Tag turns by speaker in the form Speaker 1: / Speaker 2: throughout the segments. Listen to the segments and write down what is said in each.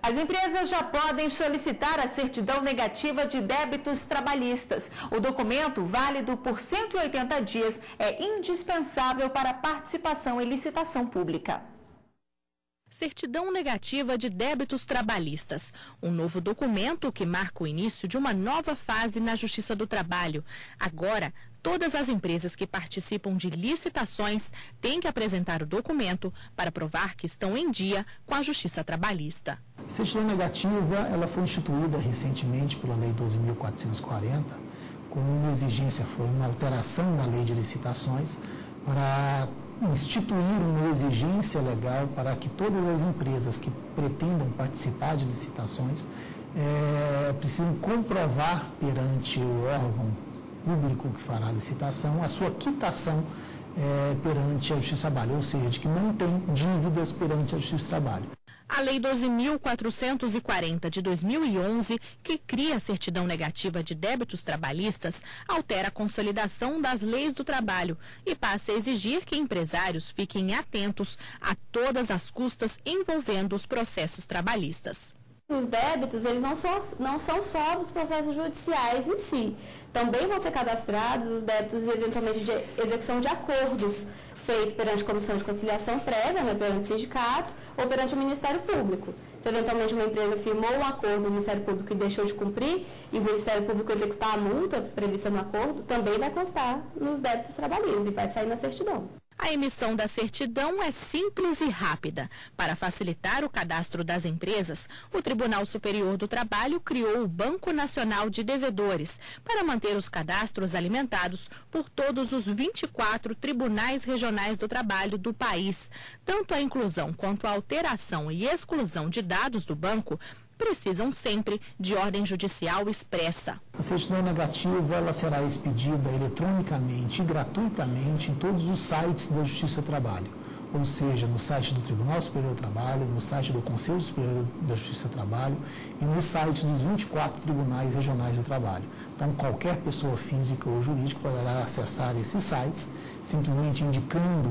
Speaker 1: As empresas já podem solicitar a certidão negativa de débitos trabalhistas. O documento, válido por 180 dias, é indispensável para a participação em licitação pública.
Speaker 2: Certidão negativa de débitos trabalhistas. Um novo documento que marca o início de uma nova fase na Justiça do Trabalho. Agora, todas as empresas que participam de licitações têm que apresentar o documento para provar que estão em dia com a Justiça Trabalhista.
Speaker 3: A certidão negativa ela foi instituída recentemente pela Lei 12.440, com uma exigência, foi uma alteração na Lei de Licitações para instituir uma exigência legal para que todas as empresas que pretendam participar de licitações precisem comprovar perante o órgão público que fará a licitação a sua quitação perante a Justiça do Trabalho, ou seja, de que não tem dívidas perante a Justiça do Trabalho.
Speaker 2: A Lei 12.440 de 2011, que cria a certidão negativa de débitos trabalhistas, altera a consolidação das leis do trabalho e passa a exigir que empresários fiquem atentos a todas as custas envolvendo os processos trabalhistas.
Speaker 4: Os débitos, eles não são só dos processos judiciais em si. Também vão ser cadastrados os débitos, eventualmente, de execução de acordos feito perante a Comissão de Conciliação Prévia, né, perante o sindicato, ou perante o Ministério Público. Se eventualmente uma empresa firmou um acordo, o Ministério Público deixou de cumprir, e o Ministério Público executar a multa prevista no acordo, também vai constar nos débitos trabalhistas e vai sair na certidão.
Speaker 2: A emissão da certidão é simples e rápida. Para facilitar o cadastro das empresas, o Tribunal Superior do Trabalho criou o Banco Nacional de Devedores para manter os cadastros alimentados por todos os 24 tribunais regionais do trabalho do país. Tanto a inclusão quanto a alteração e exclusão de dados do banco precisam sempre de ordem judicial expressa.
Speaker 3: A certidão negativa ela será expedida eletronicamente e gratuitamente em todos os sites da Justiça do Trabalho, ou seja, no site do Tribunal Superior do Trabalho, no site do Conselho Superior da Justiça do Trabalho e no site dos 24 tribunais regionais do trabalho. Então, qualquer pessoa física ou jurídica poderá acessar esses sites, simplesmente indicando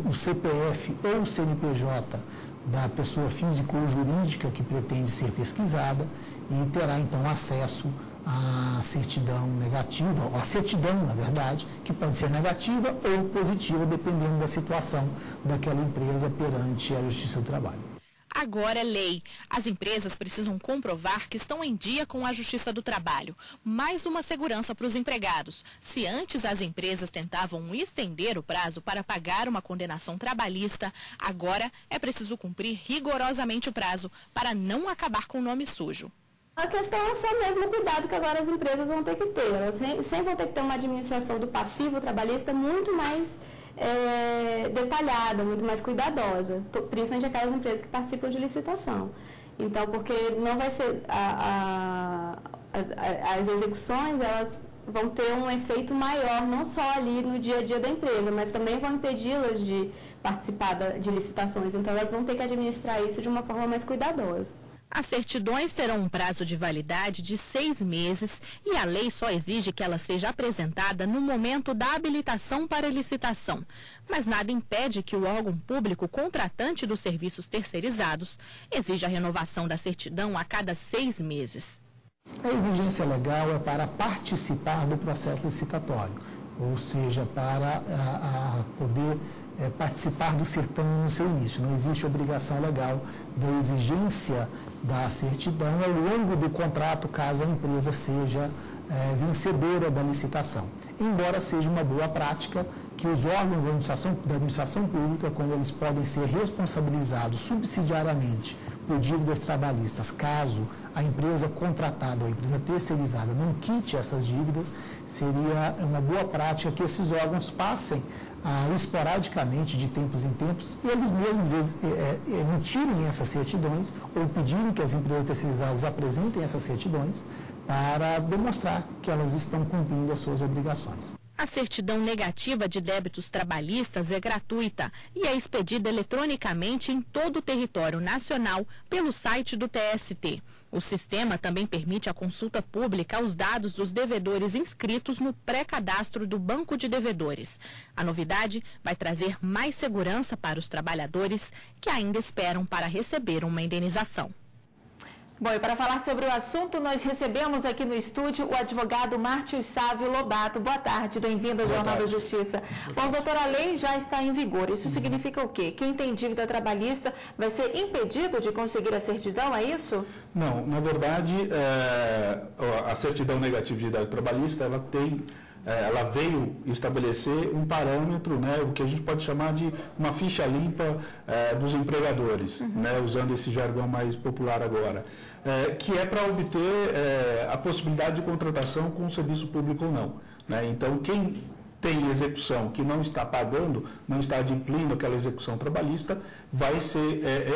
Speaker 3: o CPF ou o CNPJ da pessoa física ou jurídica que pretende ser pesquisada e terá, então, acesso à certidão negativa, ou à certidão, na verdade, que pode ser negativa ou positiva, dependendo da situação daquela empresa perante a Justiça do Trabalho.
Speaker 2: Agora é lei. As empresas precisam comprovar que estão em dia com a Justiça do Trabalho. Mais uma segurança para os empregados. Se antes as empresas tentavam estender o prazo para pagar uma condenação trabalhista, agora é preciso cumprir rigorosamente o prazo para não acabar com o nome sujo.
Speaker 4: A questão é só mesmo o cuidado que agora as empresas vão ter que ter. Elas sempre vão ter que ter uma administração do passivo trabalhista muito mais detalhada, muito mais cuidadosa, principalmente aquelas empresas que participam de licitação. Então, porque não vai ser as execuções, elas vão ter um efeito maior, não só ali no dia a dia da empresa, mas também vão impedi-las de participar de licitações. Então, elas vão ter que administrar isso de uma forma mais cuidadosa.
Speaker 2: As certidões terão um prazo de validade de 6 meses e a lei só exige que ela seja apresentada no momento da habilitação para licitação. Mas nada impede que o órgão público contratante dos serviços terceirizados exija a renovação da certidão a cada 6 meses.
Speaker 3: A exigência legal é para participar do processo licitatório, ou seja, para poder participar do certame no seu início. Não existe obrigação legal da exigência da certidão ao longo do contrato, caso a empresa seja vencedora da licitação. Embora seja uma boa prática que os órgãos da administração pública, quando eles podem ser responsabilizados subsidiariamente por dívidas trabalhistas, caso a empresa contratada ou a empresa terceirizada não quite essas dívidas, seria uma boa prática que esses órgãos passem esporadicamente, de tempos em tempos, e eles mesmos emitirem essas certidões ou pedirem que as empresas terceirizadas apresentem essas certidões para demonstrar que elas estão cumprindo as suas obrigações.
Speaker 2: A certidão negativa de débitos trabalhistas é gratuita e é expedida eletronicamente em todo o território nacional pelo site do TST. O sistema também permite a consulta pública aos dados dos devedores inscritos no pré-cadastro do Banco de Devedores. A novidade vai trazer mais segurança para os trabalhadores que ainda esperam para receber uma indenização.
Speaker 1: Bom, e para falar sobre o assunto, nós recebemos aqui no estúdio o advogado Márcio Sávio Lobato. Boa tarde, bem-vindo ao Jornal da Justiça. Bom, doutora, a lei já está em vigor. Isso significa o quê? Quem tem dívida trabalhista vai ser impedido de conseguir a certidão, é isso?
Speaker 5: Não, na verdade, a certidão negativa de débito trabalhista, ela veio estabelecer um parâmetro, né, o que a gente pode chamar de uma ficha limpa dos empregadores, né, usando esse jargão mais popular agora, que é para obter a possibilidade de contratação com um serviço público ou não, né? Então, quem tem execução que não está pagando, não está adimplindo aquela execução trabalhista, vai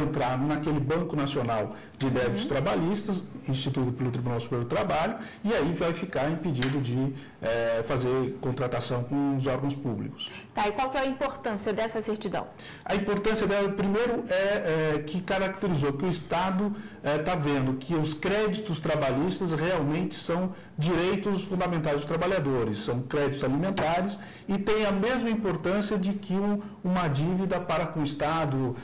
Speaker 5: entrar naquele Banco Nacional de Débitos Trabalhistas, instituído pelo Tribunal Superior do Trabalho, e aí vai ficar impedido de fazer contratação com os órgãos públicos.
Speaker 1: Tá, e qual que é a importância dessa certidão?
Speaker 5: A importância dela, primeiro, que caracterizou que o Estado está vendo que os créditos trabalhistas realmente são direitos fundamentais dos trabalhadores, são créditos alimentares e tem a mesma importância de que uma dívida para com o Estado,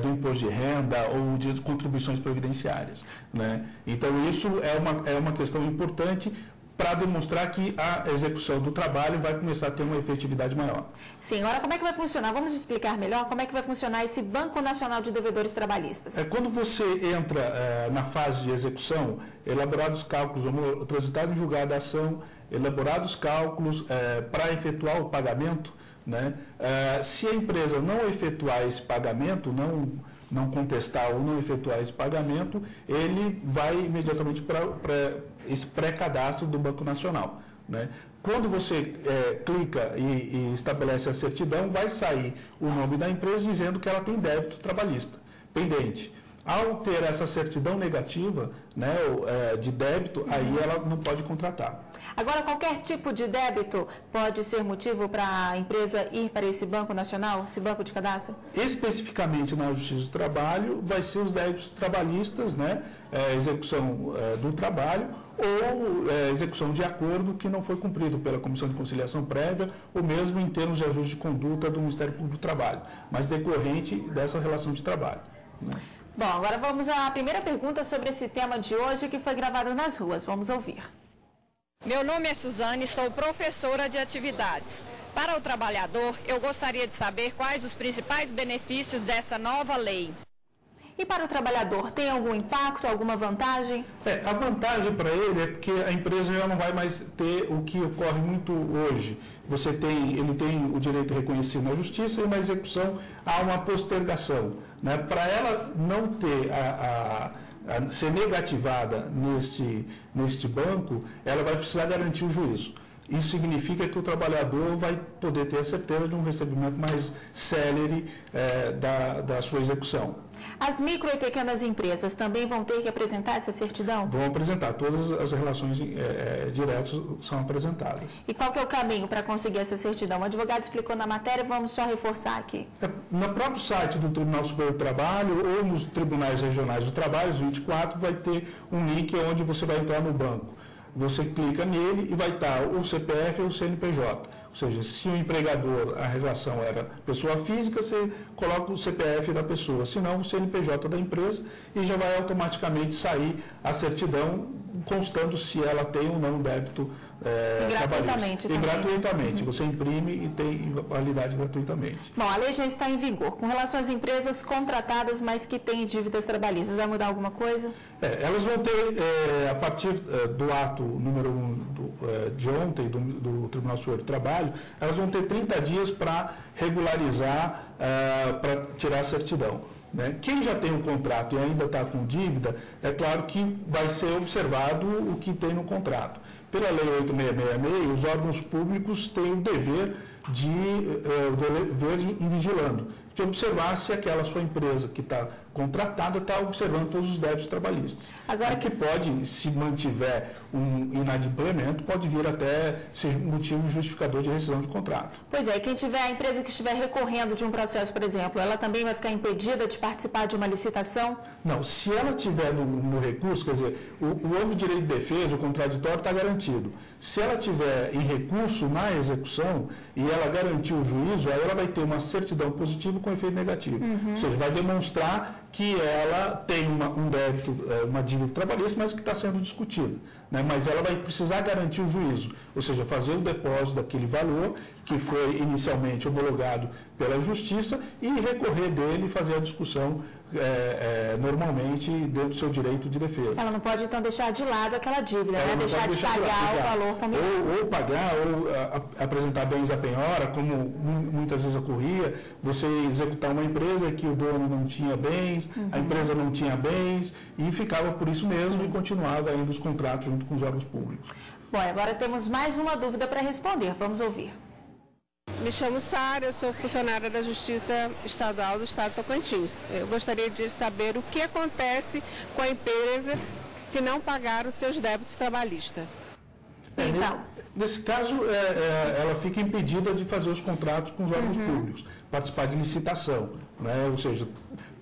Speaker 5: do imposto de renda ou de contribuições previdenciárias, né? Então, isso é uma questão importante para demonstrar que a execução do trabalho vai começar a ter uma efetividade maior.
Speaker 1: Sim, agora como é que vai funcionar? Vamos explicar melhor como é que vai funcionar esse Banco Nacional de Devedores Trabalhistas.
Speaker 5: Quando você entra na fase de execução, elaborados cálculos, transitado em julgado a ação, elaborados cálculos para efetuar o pagamento, né? Se a empresa não efetuar esse pagamento, não contestar ou não efetuar esse pagamento, ele vai imediatamente para esse pré-cadastro do Banco Nacional, né? Quando você clica e estabelece a certidão, vai sair o nome da empresa dizendo que ela tem débito trabalhista pendente. Ao ter essa certidão negativa, né, de débito, aí ela não pode contratar.
Speaker 1: Agora, qualquer tipo de débito pode ser motivo para a empresa ir para esse Banco Nacional, esse banco de cadastro?
Speaker 5: Especificamente na Justiça do Trabalho, vai ser os débitos trabalhistas, né, execução do trabalho ou execução de acordo que não foi cumprido pela Comissão de Conciliação Prévia ou mesmo em termos de ajuste de conduta do Ministério Público do Trabalho, mas decorrente dessa relação de trabalho, né?
Speaker 1: Bom, agora vamos à primeira pergunta sobre esse tema de hoje que foi gravado nas ruas. Vamos ouvir.
Speaker 6: Meu nome é Suzane, sou professora de atividades. Para o trabalhador, eu gostaria de saber quais os principais benefícios dessa nova lei.
Speaker 1: E para o trabalhador, tem algum impacto, alguma vantagem?
Speaker 5: A vantagem para ele é porque a empresa já não vai mais ter o que ocorre muito hoje. Ele tem o direito reconhecido na justiça e na execução há uma postergação, né? Para ela não ter ser negativada neste banco, ela vai precisar garantir o juízo. Isso significa que o trabalhador vai poder ter a certeza de um recebimento mais célere da sua execução.
Speaker 1: As micro e pequenas empresas também vão ter que apresentar essa certidão?
Speaker 5: Vão apresentar, todas as relações diretas são apresentadas.
Speaker 1: E qual que é o caminho para conseguir essa certidão? O advogado explicou na matéria, vamos só reforçar aqui.
Speaker 5: No próprio site do Tribunal Superior do Trabalho ou nos Tribunais Regionais do Trabalho, os 24, vai ter um link onde você vai entrar no banco. Você clica nele e vai estar o CPF ou o CNPJ. Ou seja, se o empregador, a relação era pessoa física, você coloca o CPF da pessoa, se não, o CNPJ da empresa e já vai automaticamente sair a certidão constando se ela tem ou não débito
Speaker 1: gratuitamente
Speaker 5: também. E gratuitamente. Você imprime e tem validade gratuitamente.
Speaker 1: Bom, a lei já está em vigor. Com relação às empresas contratadas, mas que têm dívidas trabalhistas, vai mudar alguma coisa?
Speaker 5: Elas vão ter, a partir do ato número 1 de ontem, do Tribunal Superior do Trabalho, elas vão ter 30 dias para regularizar, para tirar a certidão, né? Quem já tem um contrato e ainda está com dívida, é claro que vai ser observado o que tem no contrato. Pela Lei 8666, os órgãos públicos têm o dever de ir vigilando, de observar se aquela sua empresa que está contratada está observando todos os débitos trabalhistas. Agora que pode, se mantiver um inadimplemento, pode vir até ser motivo justificador de rescisão de contrato.
Speaker 1: Pois é, quem tiver, a empresa que estiver recorrendo de um processo, por exemplo, ela também vai ficar impedida de participar de uma licitação?
Speaker 5: Não, se ela tiver no recurso, quer dizer, o âmbito de direito de defesa, o contraditório está garantido. Se ela tiver em recurso na execução e ela garantir o juízo, aí ela vai ter uma certidão positiva com efeito negativo. Ou seja, vai demonstrar que ela tem um débito, uma dívida trabalhista, mas que está sendo discutida, né? Mas ela vai precisar garantir o juízo, ou seja, fazer o depósito daquele valor que foi inicialmente homologado pela Justiça e recorrer dele e fazer a discussão normalmente dentro do seu direito de defesa.
Speaker 1: Ela não pode, então, deixar de lado aquela dívida, né? Deixar de pagar o valor combinado.
Speaker 5: Ou pagar, ou apresentar bens à penhora, como muitas vezes ocorria, você executar uma empresa que o dono não tinha bens, a empresa não tinha bens, e ficava por isso mesmo e continuava ainda os contratos junto com os órgãos públicos.
Speaker 1: Bom, agora temos mais uma dúvida para responder. Vamos ouvir.
Speaker 7: Me chamo Sara, eu sou funcionária da Justiça Estadual do Estado de Tocantins. Eu gostaria de saber o que acontece com a empresa se não pagar os seus débitos trabalhistas.
Speaker 5: Nesse caso, ela fica impedida de fazer os contratos com os órgãos públicos, participar de licitação, né? Ou seja,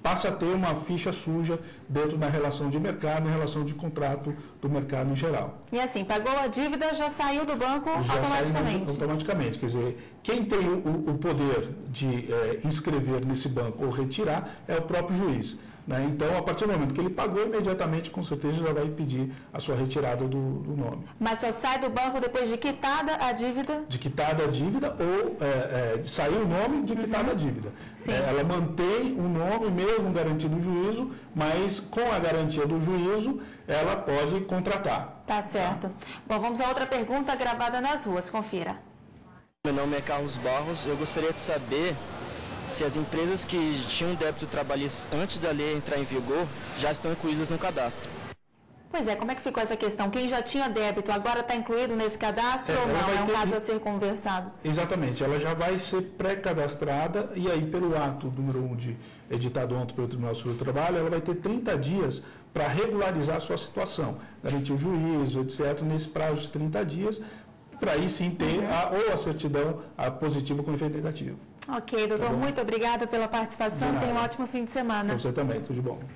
Speaker 5: passa a ter uma ficha suja dentro da relação de mercado, na relação de contrato do mercado em geral.
Speaker 1: E assim, pagou a dívida, já saiu do banco automaticamente?
Speaker 5: Automaticamente. Quer dizer, quem tem o poder de inscrever nesse banco ou retirar é o próprio juiz, né? Então, a partir do momento que ele pagou, imediatamente, com certeza, já vai pedir a sua retirada do nome.
Speaker 1: Mas só sai do banco depois de quitada a dívida?
Speaker 5: De quitada a dívida ou sair o nome de quitada a dívida. Ela mantém o nome mesmo garantido no juízo, mas com a garantia do juízo, ela pode contratar.
Speaker 1: Tá certo. Bom, vamos a outra pergunta gravada nas ruas. Confira.
Speaker 8: Meu nome é Carlos Barros. Eu gostaria de saber se as empresas que tinham débito trabalhista antes da lei entrar em vigor já estão incluídas no cadastro.
Speaker 1: Pois é, como é que ficou essa questão? Quem já tinha débito agora está incluído nesse cadastro ou não? É um caso a ser conversado?
Speaker 5: Exatamente, ela já vai ser pré-cadastrada e aí pelo ato número 1 editado ontem pelo Tribunal Superior do Trabalho, ela vai ter 30 dias para regularizar a sua situação, garantir o juízo, etc., nesse prazo de 30 dias, para aí sim ter ou a certidão positiva com efeito negativo.
Speaker 1: Ok, doutor, muito obrigada pela participação. Tenha um ótimo fim de semana.
Speaker 5: Você também, tudo de bom.